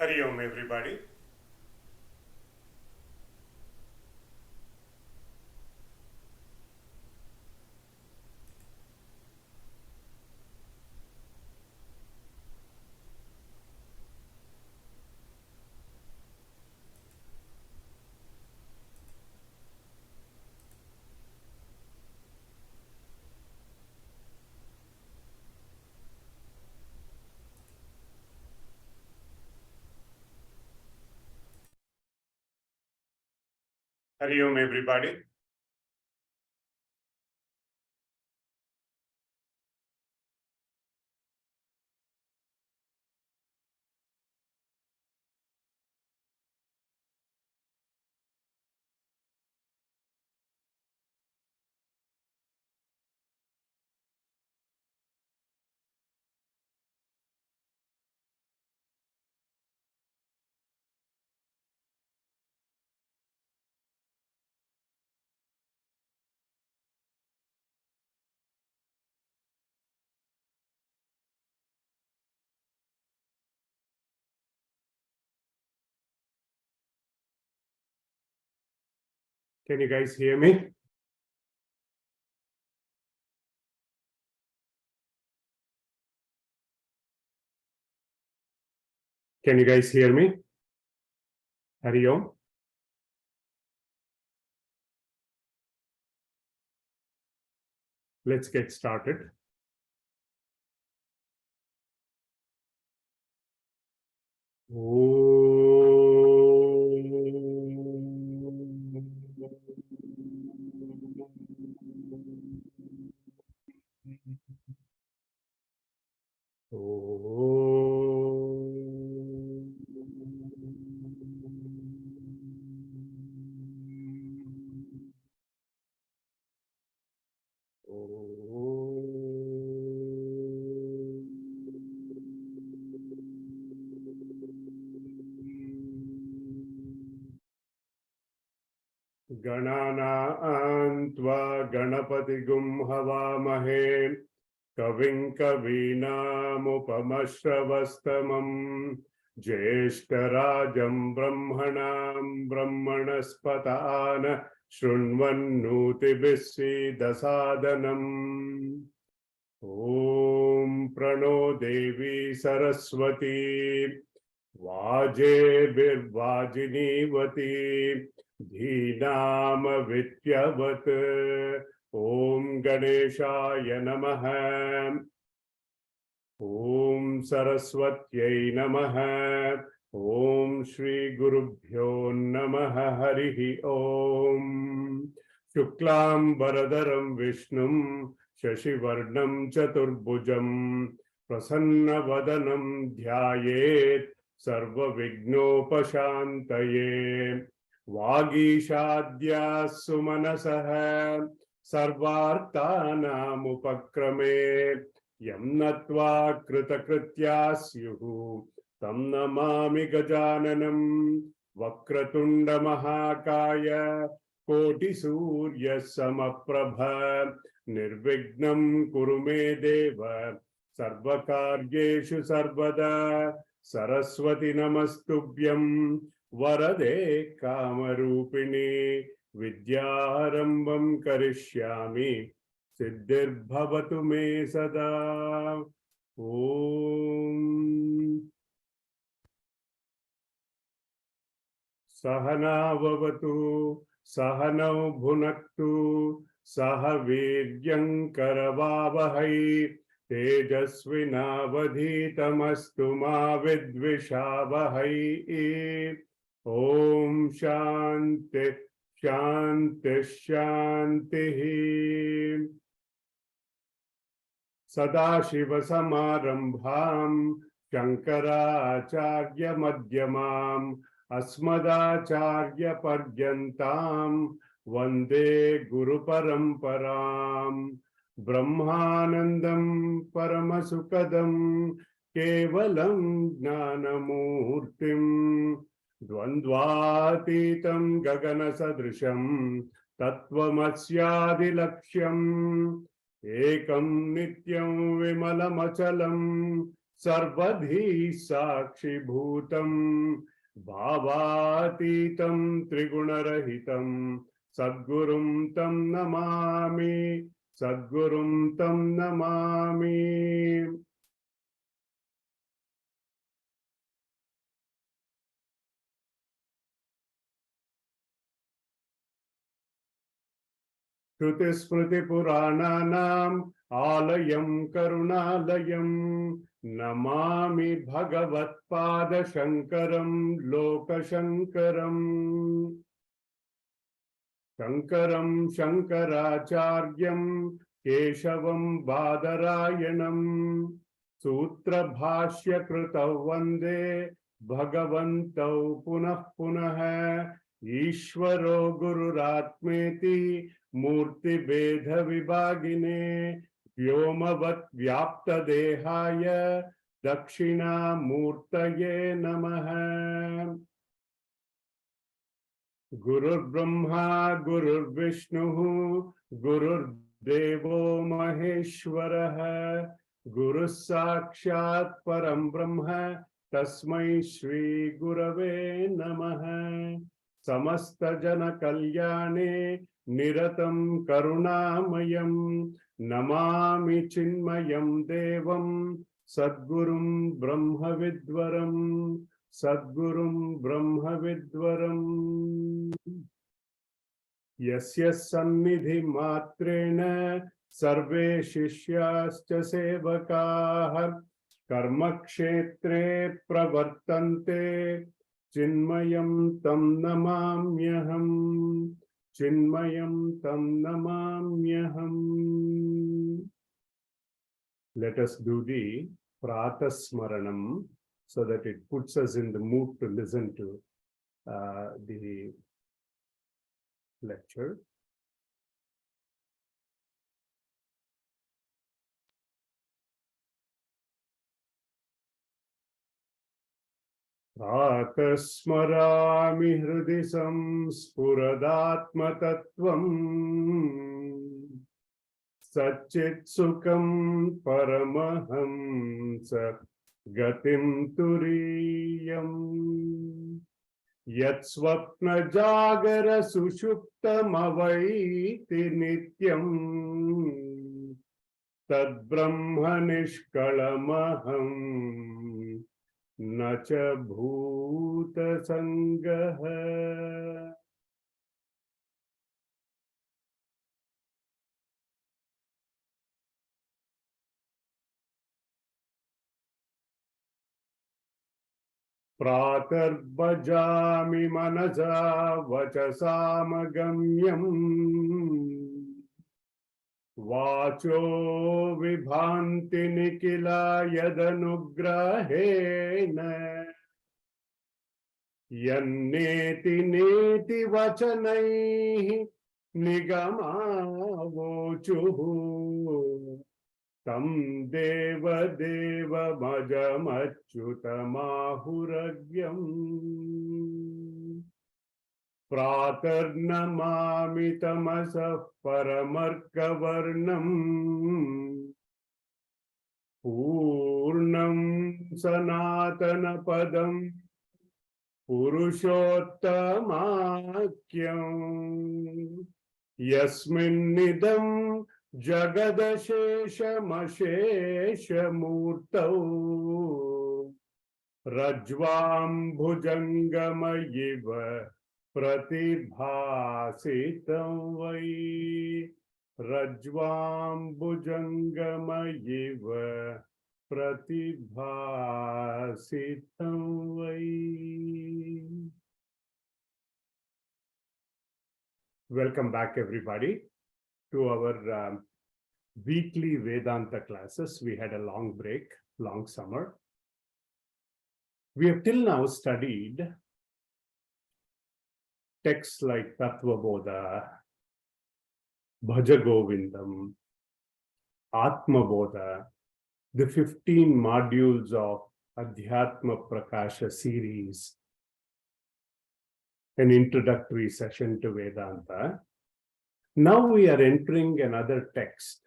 Hari Om, everybody. Hari Om, everybody. Can you guys hear me? Can you guys hear me? Hari Om. Let's get started. Ganana Antva Ganapatigum Havamahe Kavim Kavinamupamashravastamam Jeshtarajam Brahmanam Brahmanaspatana Shrunvannutibhissi dasadanam Om Prano Devi Saraswati Vaje Birvajinivati Dhinam Vityavat Om Ganeshaya Namaha Om Saraswatyai Namaha Om Shri Gurubhyo Namaha Harihi Om Shuklam Baradaram Vishnum Shashivarnam Chaturbhujam Prasanna Vadanam Dhyayet Sarva Vignopashantaye Vagishadya Sumanasaha Sarvartanam Upakrame Yam Natva Kritakrityasyuhu Tam Namami Gajananam Vakratunda Mahakaya Koti Surya Samaprabha Nirvignam Kurume Deva Sarvakaryeshu Sarvada Saraswati Namastubhyam Varade Kamarupini Vidyarambam Karishyami Siddhir Bhavatu Me Sada Om Sahana Vavatu Sahanau Bhunaktu Sahaviryam Karavavahai Tejasvinavadhitamastu ma vidvishavahai Om Shanti Shanti Shanti Sadashiva Samarambham Shankaracharya Madhyamam Asmadacharya Paryantam Vande Guru Paramparam Brahmanandam Paramasukadam Kevalam Jnanamurtim Dvandvatitam Gagana Sadrisham Tattvamasyadilaksham Ekam Nityam Vimalamachalam Sarvadhi Sakshi Bhutam Bhavatitam Trigunarahitam Sadgurum Tam Namami Sadgurum Tam Namami Shruti Smriti Purananam Alayam Karunalayam Namami Bhagavat Pada Shankaram Loka Shankaram Shankaram Shankaracharyam Keshavam Badarayanam Sutra Bhashya Kritav Vande Bhagavantau Punah Punah Ishvaro Gururatmeti Murti Bedha Vibhagine Vyomavat Vyapta Dehaya Dakshina Murtaye Namaha Gurur Brahma Gurur Vishnu Gurur Devo Maheshwaraha Guru Sakshat Param Brahma Tasmai Shri Gurave Namaha Samasta Jana Kalyane Niratam Karunamayam Namami Chinmayam Devam Sadgurum Brahma Vidvaram Sadgurum Brahma Vidvaram Yasya Sannidhi Matrena Sarve Shishyascha Sevakaha Karma Kshetre Pravartante Chinmayam Tam Namamyaham Chinmayam Tam Namamyaham. Let us do the Pratasmaranam so that it puts us in the mood to listen to the lecture. Pratah smarami hridi samspuradatmatattvam Satchit sukham paramahamsa gatim turiyam Yat swapna jagara sushuptam avaiti nityam Tad brahma nishkalamaham Nacha bhuta sangaha. Pratar bhajami manasa vachasamagamyam Vacho vibhanti nikila yadanugrahena Yanneti neti vachanaihi nigamavochuhu Tam deva deva majamachyutamahuраgyam Pratarnamami tamasah paramarkavarnam Purnam sanatana padam Purushotamakyam Yasminnidam Jagadasheshamasheshamurtau Rajvam bhujangamayiva Pratibhasitam vai Rajvam bhujangamayiva Pratibhasitam vai. Welcome back, everybody, to our weekly Vedanta classes. We had a long break, long summer. We have till now studied texts like Tattva Bodha, Bhaja Govindam, Atma Bodha, the 15 modules of Adhyatma Prakasha series, an introductory session to Vedanta. Now we are entering another text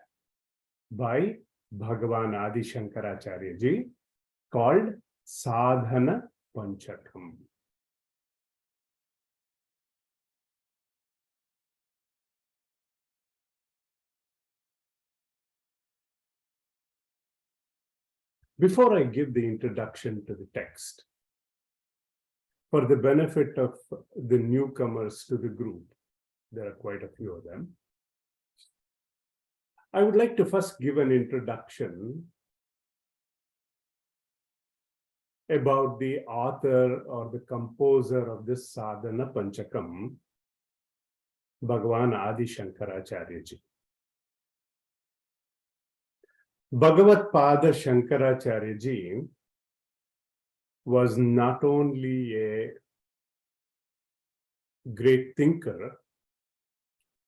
by Bhagavan Adi Shankaracharya ji called Sadhana Panchakam. Before I give the introduction to the text, for the benefit of the newcomers to the group, there are quite a few of them, I would like to first give an introduction about the author or the composer of this Sadhana Panchakam, Bhagavan Adi Shankaracharya ji. Bhagavat Pada Shankaracharya ji was not only a great thinker,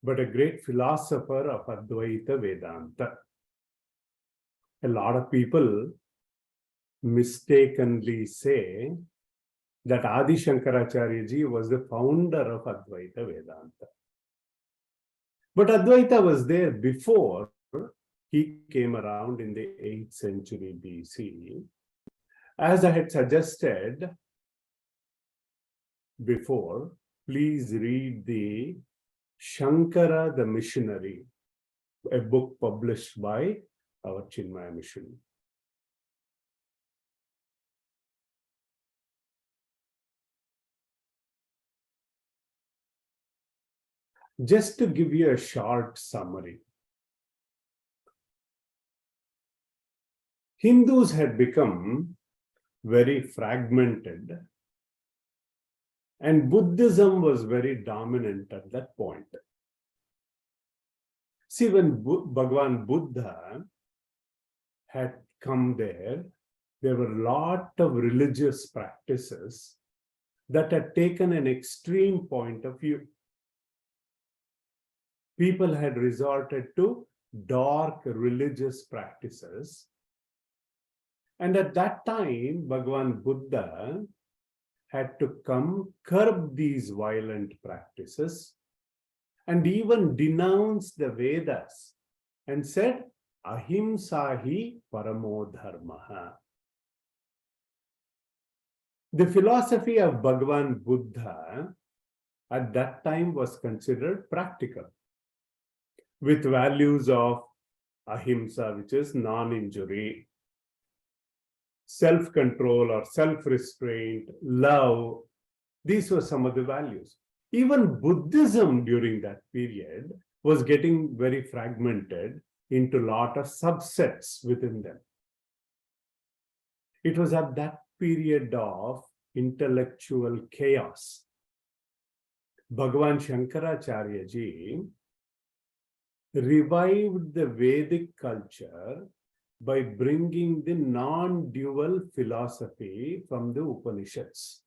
but a great philosopher of Advaita Vedanta. A lot of people mistakenly say that Adi Shankaracharya ji was the founder of Advaita Vedanta. But Advaita was there before he came around in the 8th century BC. As I had suggested before, please read the Shankara the Missionary, a book published by our Chinmaya mission. Just to give you a short summary, Hindus had become very fragmented, and Buddhism was very dominant at that point. See, when Bhagavan Buddha had come there were a lot of religious practices that had taken an extreme point of view. People had resorted to dark religious practices. And at that time, Bhagavan Buddha had to come curb these violent practices and even denounce the Vedas and said, Ahimsahi paramo dharmaha. The philosophy of Bhagavan Buddha at that time was considered practical, with values of ahimsa, which is non-injury, self-control or self-restraint, love. These were some of the values. Even Buddhism during that period was getting very fragmented into a lot of subsets within them. It was at that period of intellectual chaos. Bhagavan Shankaracharya ji revived the Vedic culture by bringing the non-dual philosophy from the Upanishads.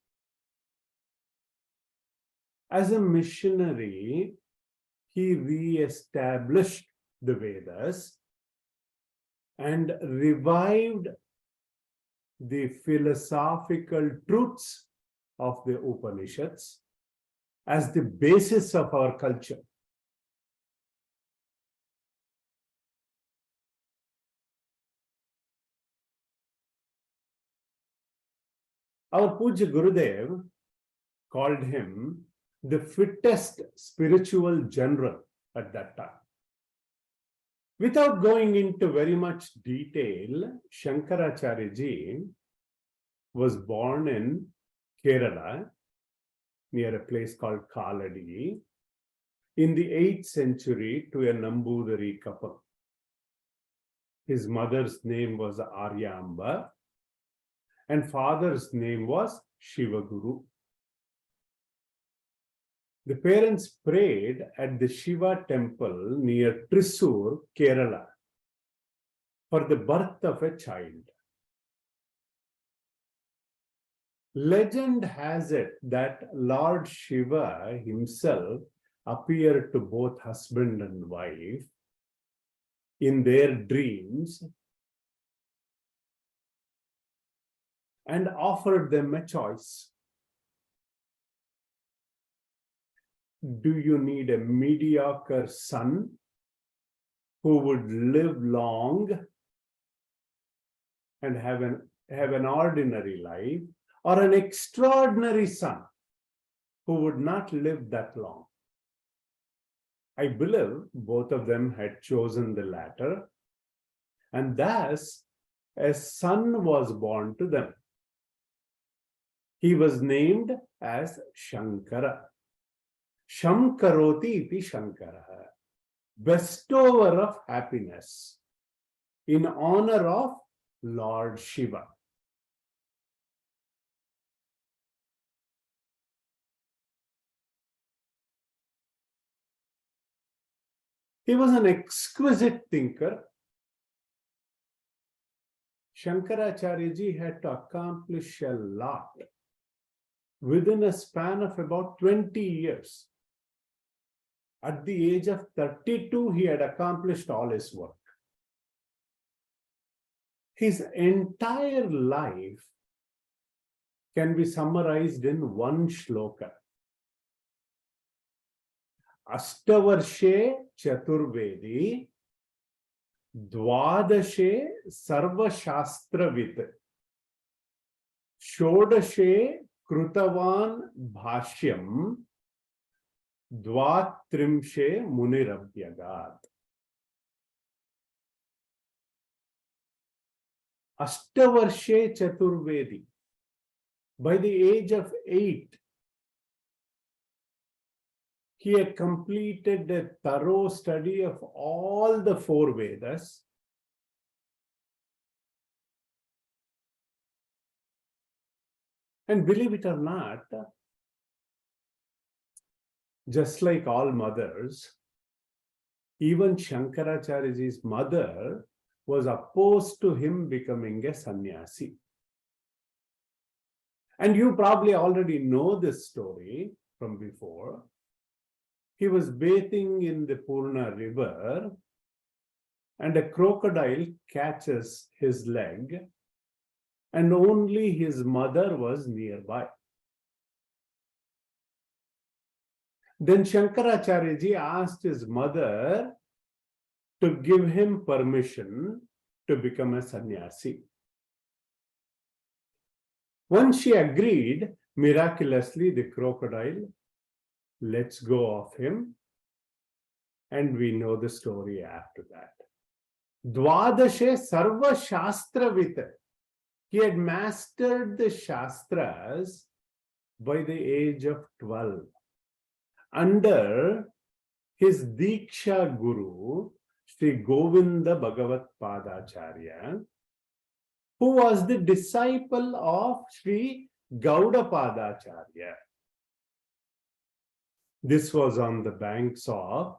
As a missionary, he re-established the Vedas and revived the philosophical truths of the Upanishads as the basis of our culture. Our Puja Gurudev called him the fittest spiritual general at that time. Without going into very much detail, Shankaracharya ji was born in Kerala, near a place called Kaladi, in the 8th century to a Nambudari couple. His mother's name was Aryamba and father's name was Shivaguru. The parents prayed at the Shiva temple near Thrissur, Kerala, for the birth of a child. Legend has it that Lord Shiva himself appeared to both husband and wife in their dreams and offered them a choice. Do you need a mediocre son who would live long and have an ordinary life, or an extraordinary son who would not live that long? I believe both of them had chosen the latter, and thus a son was born to them. He was named as Shankara. Shankaroti iti Shankara, bestower of happiness, in honor of Lord Shiva. He was an exquisite thinker. Shankaracharya ji had to accomplish a lot within a span of about 20 years. At the age of 32, he had accomplished all his work. His entire life can be summarized in one shloka. Ashtavarshe Chaturvedi, Dwadashe Sarvashastravit, Shodashe Krutavan Bhashyam, Dvatrimshe Munirabhyagat. Ashtavarshe Chaturvedi. By the age of 8, he had completed a thorough study of all the 4 Vedas. And believe it or not, just like all mothers, even Shankaracharya's mother was opposed to him becoming a sannyasi. And you probably already know this story from before. He was bathing in the Purna river and a crocodile catches his leg, and only his mother was nearby. Then Shankaracharya ji asked his mother to give him permission to become a sannyasi. Once she agreed, miraculously the crocodile lets go of him, and we know the story after that. Dwadashe Sarva Shastravit. He had mastered the Shastras by the age of 12. Under his Diksha Guru, Sri Govinda Bhagavat Padacharya, who was the disciple of Sri Gauda Padacharya. This was on the banks of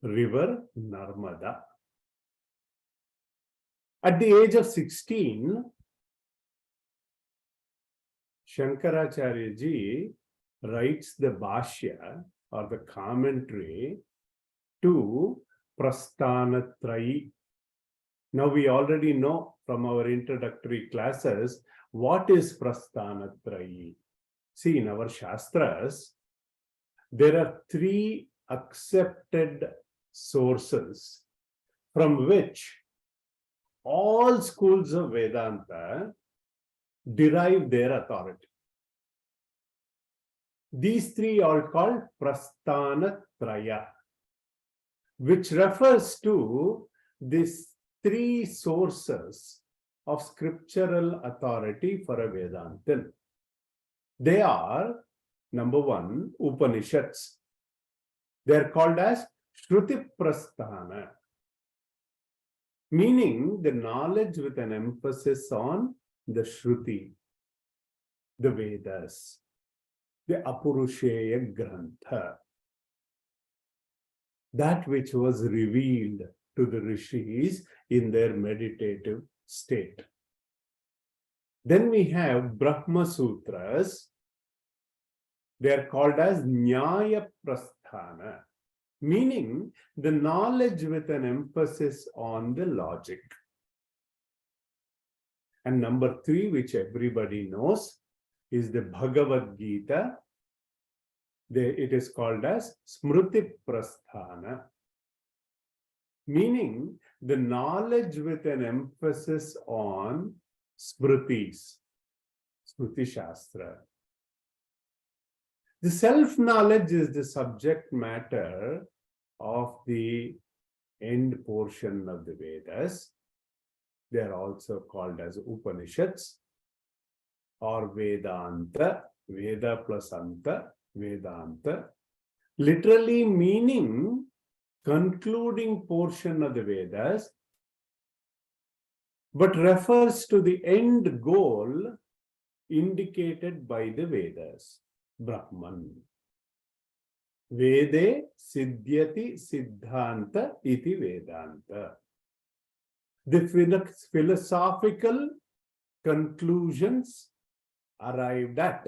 river Narmada. At the age of 16, Shankaracharya ji writes the Bhashya or the commentary to Prasthanatrayi. Now we already know from our introductory classes what is Prasthanatrayi. See, in our Shastras, there are 3 accepted sources from which all schools of Vedanta derive their authority. These 3 are called Prasthanatraya, which refers to these 3 sources of scriptural authority for a Vedantin. They are, number 1, Upanishads. They are called as Shruti Prasthana, meaning the knowledge with an emphasis on the Shruti, the Vedas, the Apurusheya Grantha, that which was revealed to the rishis in their meditative state. Then we have Brahma Sutras. They are called as Nyaya Prasthana, meaning the knowledge with an emphasis on the logic. And number 3, which everybody knows, is the Bhagavad Gita. It is called as Smriti Prasthana, meaning the knowledge with an emphasis on Smritis, Smriti Shastra. The self-knowledge is the subject matter of the end portion of the Vedas. They are also called as Upanishads or Vedanta, Veda plus Anta, Vedanta, literally meaning concluding portion of the Vedas, but refers to the end goal indicated by the Vedas, Brahman. Vede Siddhyati Siddhanta iti Vedanta. The philosophical conclusions arrived at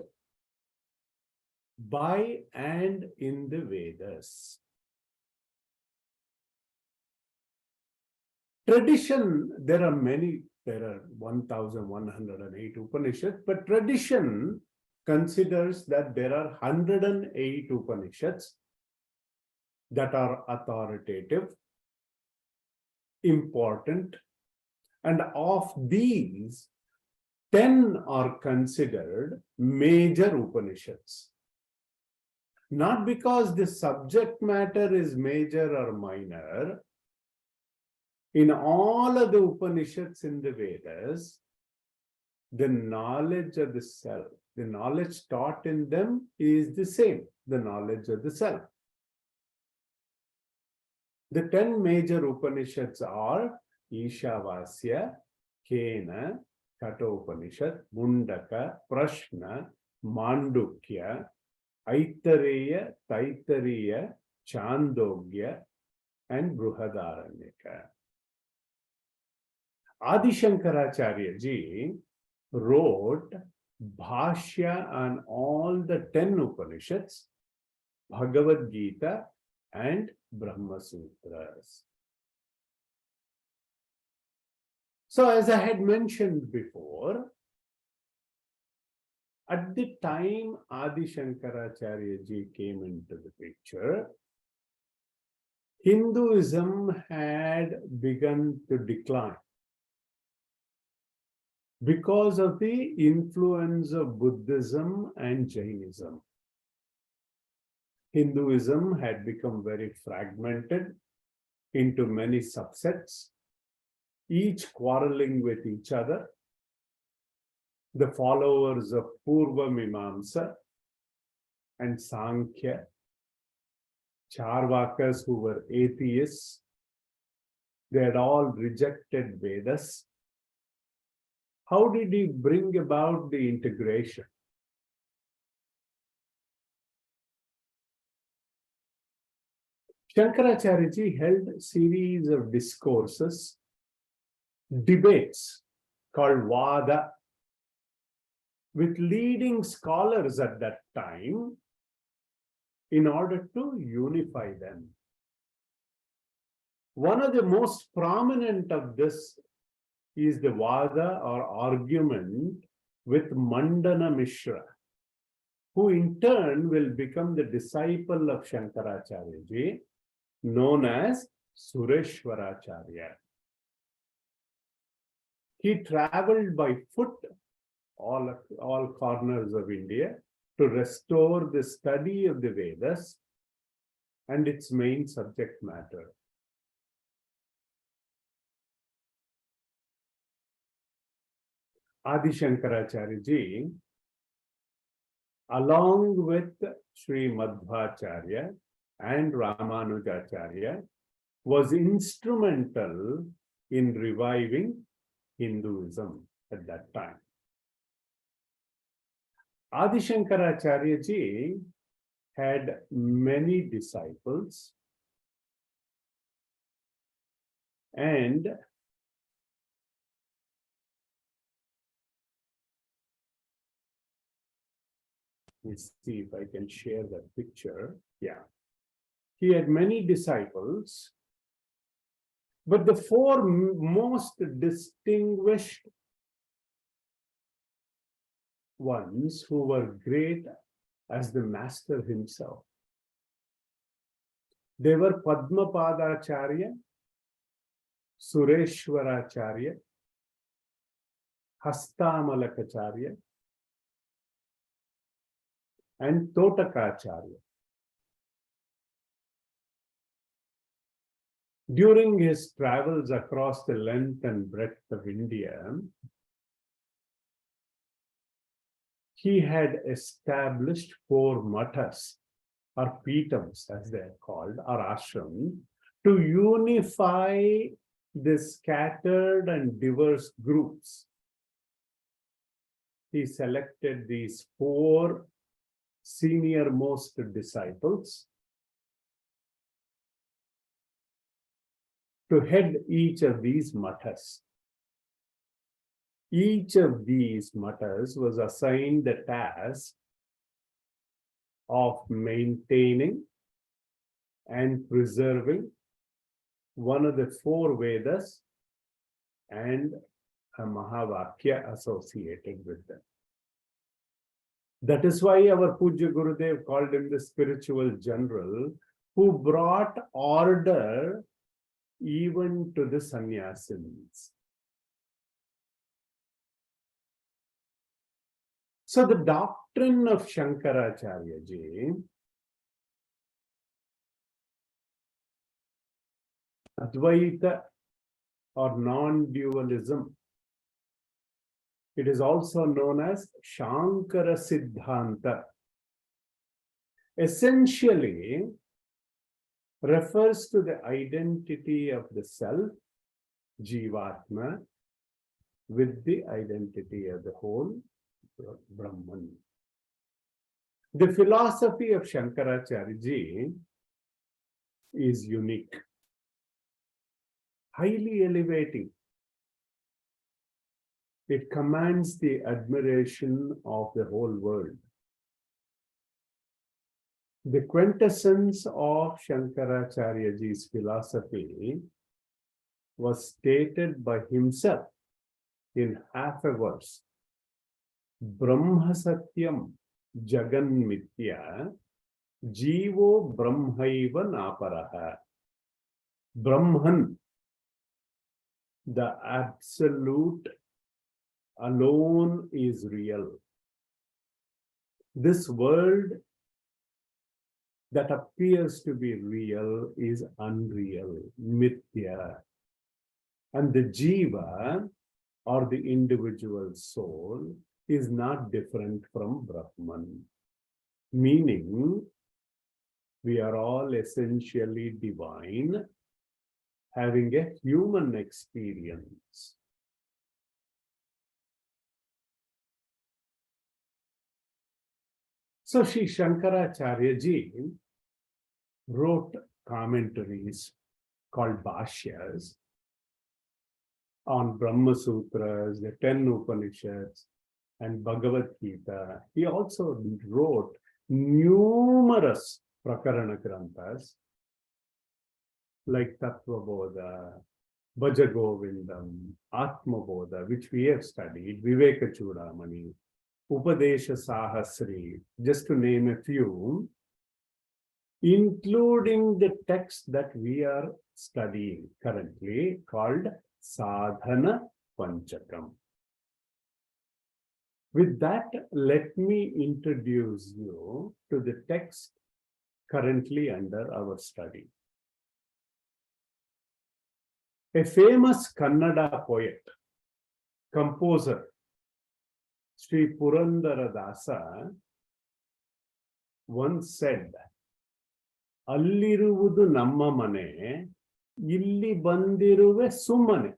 by and in the Vedas. Tradition, there are 1108 Upanishads, but tradition considers that there are 108 Upanishads that are authoritative, important, and of these, 10 are considered major Upanishads. Not because the subject matter is major or minor. In all of the Upanishads in the Vedas, the knowledge of the self, the knowledge taught in them is the same, the knowledge of the self. The 10 major Upanishads are Ishavasya, Kena, Kathopanishad, Mundaka, Prashna, Mandukya, Aitareya, Taitareya, Chandogya, and Bruhadaranyaka. Adi Shankaracharya ji wrote Bhashya on all the 10 Upanishads, Bhagavad Gita, and Brahma Sutras. So, as I had mentioned before, At the time Adi Shankaracharya ji came into the picture, Hinduism had begun to decline because of the influence of Buddhism and Jainism. Hinduism had become very fragmented into many subsets, each quarreling with each other. The followers of Purva Mimamsa and Sankhya, Charvakas who were atheists, they had all rejected Vedas. How did he bring about the integration? Shankaracharya ji held a series of discourses, debates called Vada, with leading scholars at that time in order to unify them. One of the most prominent of this is the Vada or argument with Mandana Mishra, who in turn will become the disciple of Shankaracharya ji, known as Sureshwaracharya. He traveled by foot all corners of India to restore the study of the Vedas and its main subject matter. Adi Shankaracharya ji, along with Sri Madhvacharya and Ramanujacharya, was instrumental in reviving Hinduism at that time. Adi Shankaracharya ji had many disciples, and let's see if I can share that picture. Yeah. He had many disciples, but the four most distinguished ones who were great as the master himself, they were Padmapadacharya, Sureshwaracharya, Hastamalakacharya, and Totakacharya. During his travels across the length and breadth of India, he had established 4 mathas, or pitams as they are called, or ashram, to unify the scattered and diverse groups. He selected these 4 senior-most disciples to head each of these mathas. Each of these mathas was assigned the task of maintaining and preserving one of the 4 Vedas and a Mahavakya associated with them. That is why our Pujya Gurudev called him the spiritual general, who brought order even to the sannyasins. So the doctrine of Shankaracharya ji, Advaita or non-dualism, it is also known as Shankara Siddhanta, essentially refers to the identity of the self, Jivatma, with the identity of the whole, Brahman. The philosophy of Shankaracharya ji is unique, highly elevating. It commands the admiration of the whole world. The quintessence of Shankaracharya ji's philosophy was stated by himself in half a verse. Brahma Satyam Jagan Mitya Jivo Brahmaiva Naparaha. Brahman, the absolute alone is real. This world that appears to be real is unreal, mithya. And the jiva, or the individual soul, is not different from Brahman. Meaning, we are all essentially divine, having a human experience. So Sri Shankaracharya ji wrote commentaries called Bhashyas on Brahma Sutras, the 10 Upanishads, and Bhagavad Gita. He also wrote numerous Prakarana Granthas like Tattva Bodha, Bhaja Govindam, Atma Bodha, which we have studied, Viveka Chudamani, Upadesha Sahasri, just to name a few, including the text that we are studying currently called Sadhana Panchakam. With that, let me introduce you to the text currently under our study. A famous Kannada poet, composer, Sri Purandara Dasa, once said, Alliruvudu namma mane, illi bandiruve summane.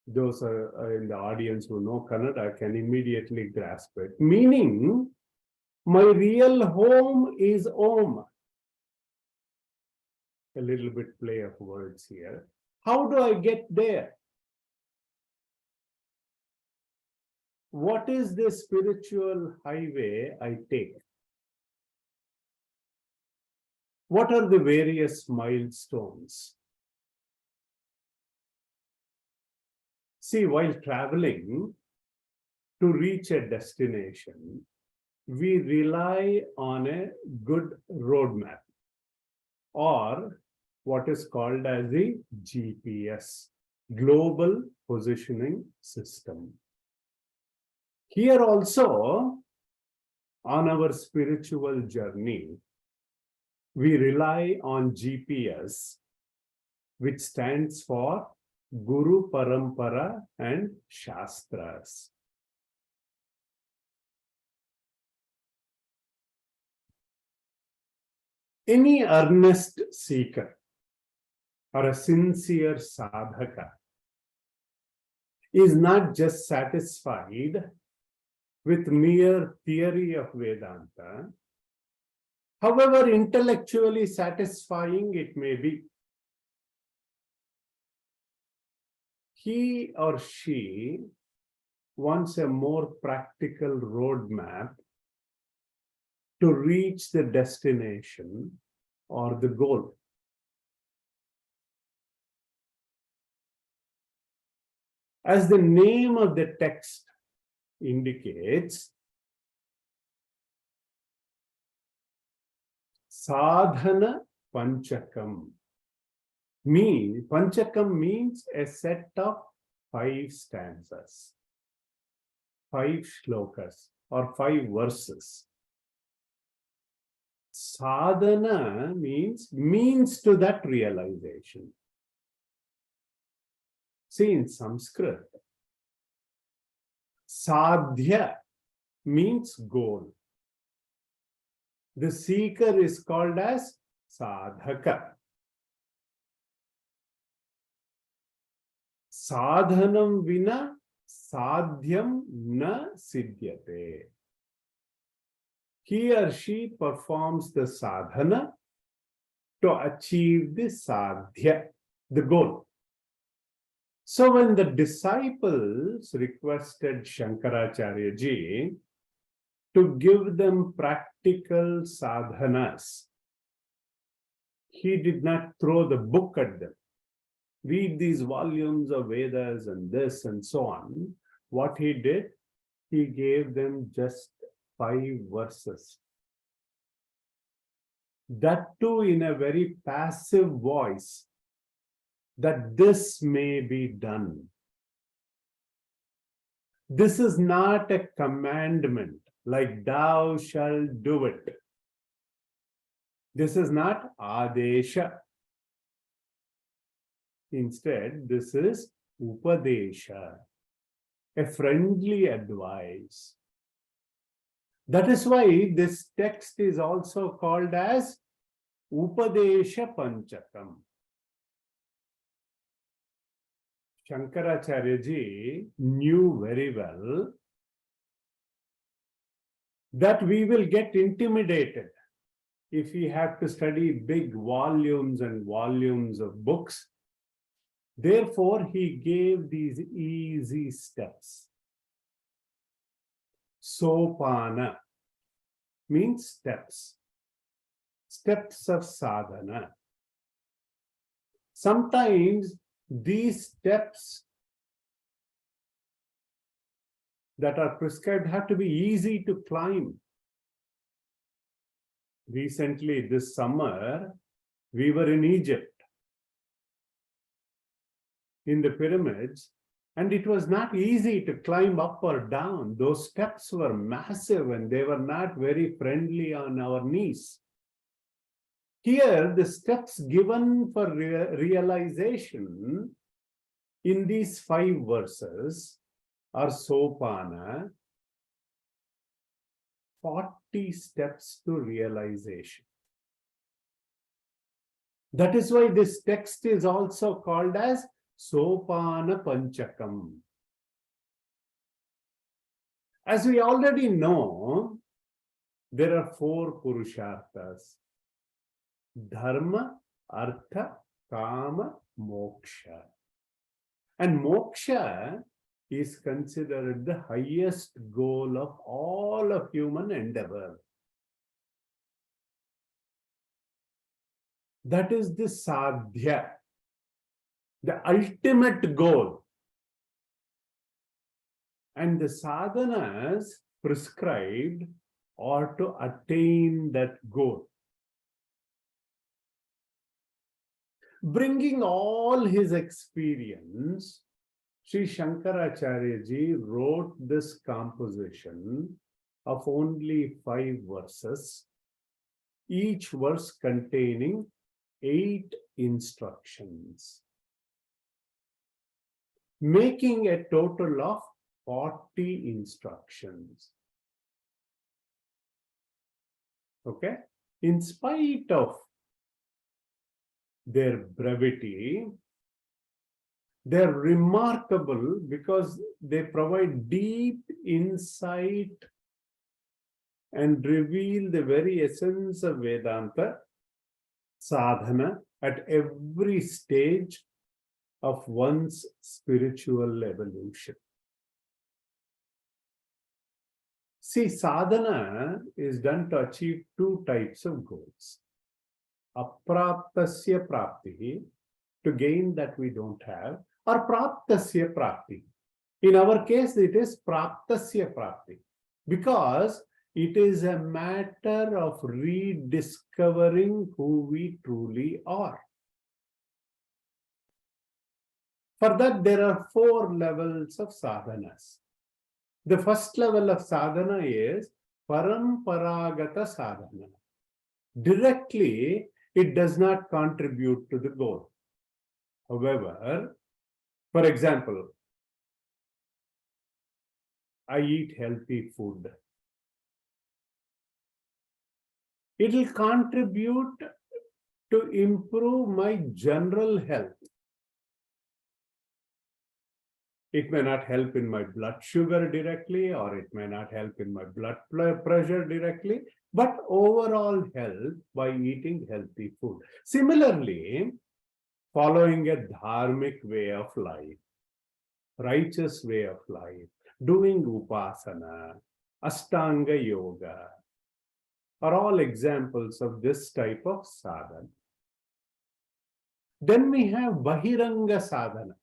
Those in the audience who know Kannada can immediately grasp it. Meaning, my real home is Om. A little bit play of words here. How do I get there? What is the spiritual highway I take? What are the various milestones? See, while traveling to reach a destination, we rely on a good roadmap, or what is called as the GPS, Global Positioning System. Here also, on our spiritual journey, we rely on GPS, which stands for Guru Parampara and Shastras. Any earnest seeker or a sincere sadhaka is not just satisfied with mere theory of Vedanta, however intellectually satisfying it may be. He or she wants a more practical roadmap to reach the destination or the goal. As the name of the text indicates, Sadhana Panchakam. Panchakam means a set of 5 stanzas, 5 shlokas, or 5 verses. Sadhana means to that realization. See, in Sanskrit, sadhya means goal. The seeker is called as sadhaka. Sadhanam vina sadhyam na siddhyate. He or she performs the sadhana to achieve the sadhya, the goal. So when the disciples requested Shankaracharya ji to give them practical sadhanas, he did not throw the book at them. Read these volumes of Vedas and this and so on. What he did, he gave them just 5 verses. That too in a very passive voice, that this may be done. This is not a commandment like thou shalt do it. This is not adesha. Instead, this is upadesha, a friendly advice. That is why this text is also called as Upadesha Panchakam. Shankaracharya ji knew very well that we will get intimidated if we have to study big volumes and volumes of books. Therefore, he gave these easy steps. Sopana means steps. Steps of sadhana. Sometimes these steps that are prescribed have to be easy to climb. Recently, this summer, we were in Egypt, in the pyramids, and it was not easy to climb up or down. Those steps were massive and they were not very friendly on our knees. Here, the steps given for realization in these 5 verses are sopana, 40 steps to realization. That is why this text is also called as Sopana Panchakam. As we already know, there are 4 Purusharthas: Dharma, Artha, Kama, Moksha. And Moksha is considered the highest goal of all of human endeavor. That is the sadhya, the ultimate goal. And the sadhanas prescribed are to attain that goal. Bringing all his experience, Sri Shankaracharya ji wrote this composition of only 5 verses, each verse containing 8 instructions, making a total of 40 instructions. Okay? In spite of their brevity, they're remarkable because they provide deep insight and reveal the very essence of Vedanta, sadhana, at every stage of one's spiritual evolution. See, sadhana is done to achieve 2 types of goals. Apraptasya prapti, to gain that we don't have, or praptasya prapti. In our case, it is praptasya prapti, because it is a matter of rediscovering who we truly are. For that, there are 4 levels of sadhanas. The first level of sadhana is paramparagata sadhana. Directly, it does not contribute to the goal. However, for example, I eat healthy food. It will contribute to improve my general health. It may not help in my blood sugar directly, or it may not help in my blood pressure directly, but overall health by eating healthy food. Similarly, following a dharmic way of life, righteous way of life, doing upasana, ashtanga yoga, are all examples of this type of sadhana. Then we have bahiranga sadhana,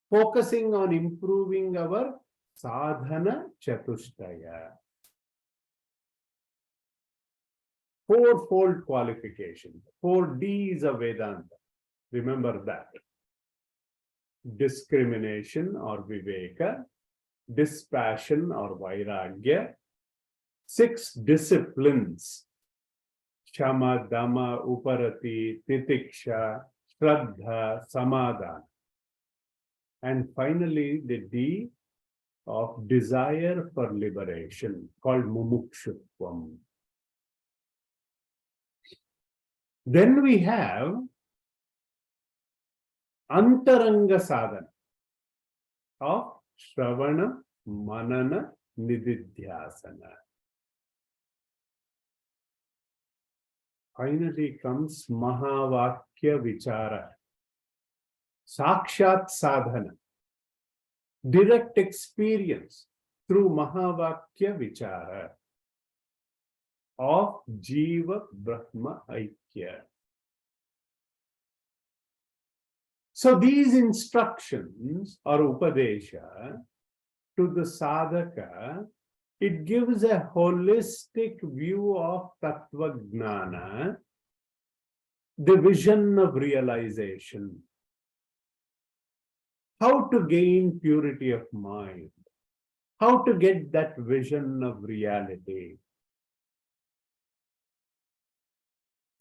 focusing on improving our Sadhana Chatushtaya. Fourfold qualification. 4 Ds of Vedanta. Remember that. Discrimination or Viveka, dispassion or Vairagya, 6 disciplines. Shama, Dhamma, Uparati, Titiksha, Shraddha, Samadhana. And finally, the D of desire for liberation, called Mumukshutvam. Then we have Antaranga Sadhana of Shravana, Manana, Nididhyasana. Finally comes Mahavakya Vichara, Sakshat Sadhana, direct experience through Mahavakya Vichara of Jiva Brahma Aikya. So these instructions or Upadesha to the sadhaka, it gives a holistic view of Tattva Gnana, the vision of realization, how to gain purity of mind, how to get that vision of reality.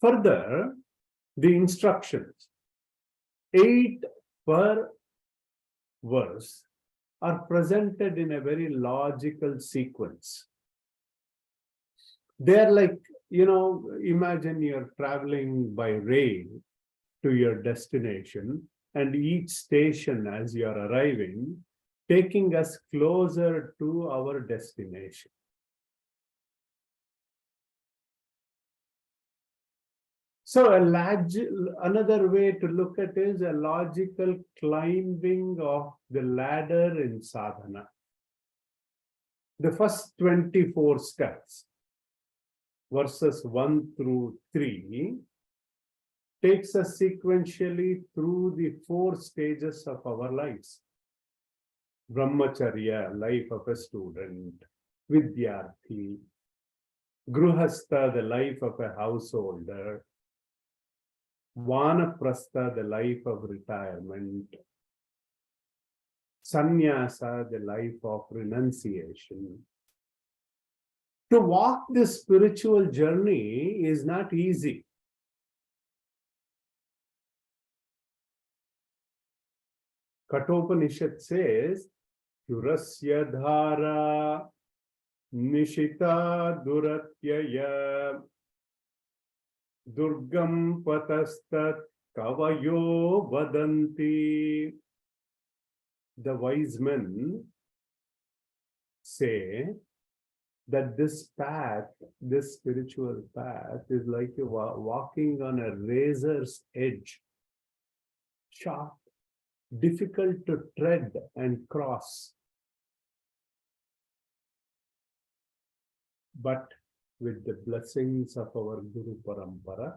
Further, the instructions, 8 per verse, are presented in a very logical sequence. They're like, imagine you're traveling by rail to your destination, and each station as you're arriving, taking us closer to our destination. So another way to look at it is a logical climbing of the ladder in sadhana. The first 24 steps, verses 1 through 3, takes us sequentially through the 4 stages of our lives. Brahmacharya, life of a student, Vidyarthi, Gruhastha, the life of a householder, Vanaprastha, the life of retirement, Sannyasa, the life of renunciation. To walk this spiritual journey is not easy. Kathopanishad says, Yurasya dhara nishita duratyaya Durgam patastat kavayo vadanti. The wise men say that this path, this spiritual path, is like walking on a razor's edge, sharp, difficult to tread and cross. But with the blessings of our Guru Parampara,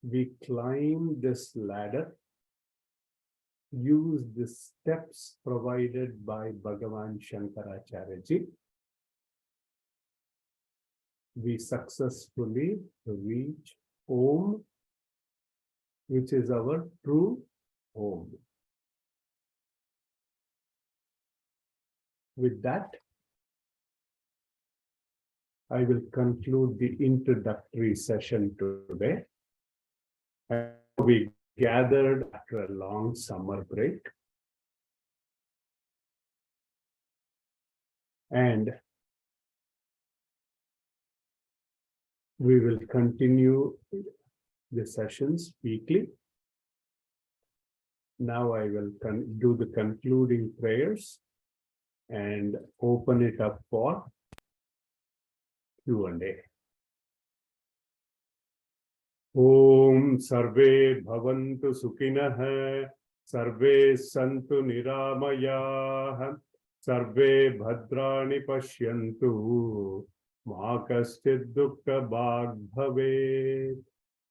we climb this ladder, use the steps provided by Bhagavan Shankaracharya ji. We successfully reach Om, which is our true home. With that, I will conclude the introductory session today. We gathered after a long summer break, and we will continue the sessions weekly. Now I will do the concluding prayers and open it up for Q&A. Om Sarve Bhavantu Sukhinah, Sarve Santu Niramayah, Sarve Bhadrani Pashyantu, Ma Kaschid Dukkha Bhag Bhavet.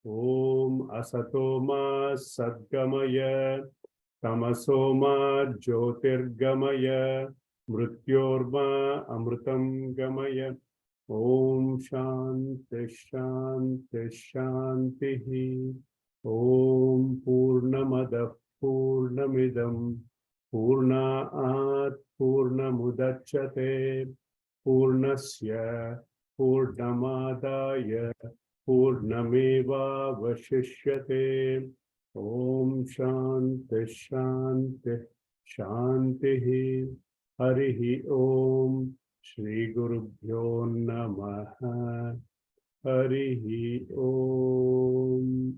Om Asatoma Sadgamaya, तमसो मा ज्योतिर्गमय मृत्योर्मा अमृतं गमय। ओम शांति शांति शांति। ओम पूर्णमदः पूर्णमिदं पूर्णात् पूर्णमुदच्यते पूर्णस्य पूर्णमादाय पूर्णमेवावशिष्यते। ओम शांति शांति शांति। हरि ओम। श्री गुरुभ्यो नमः। हरि ओम।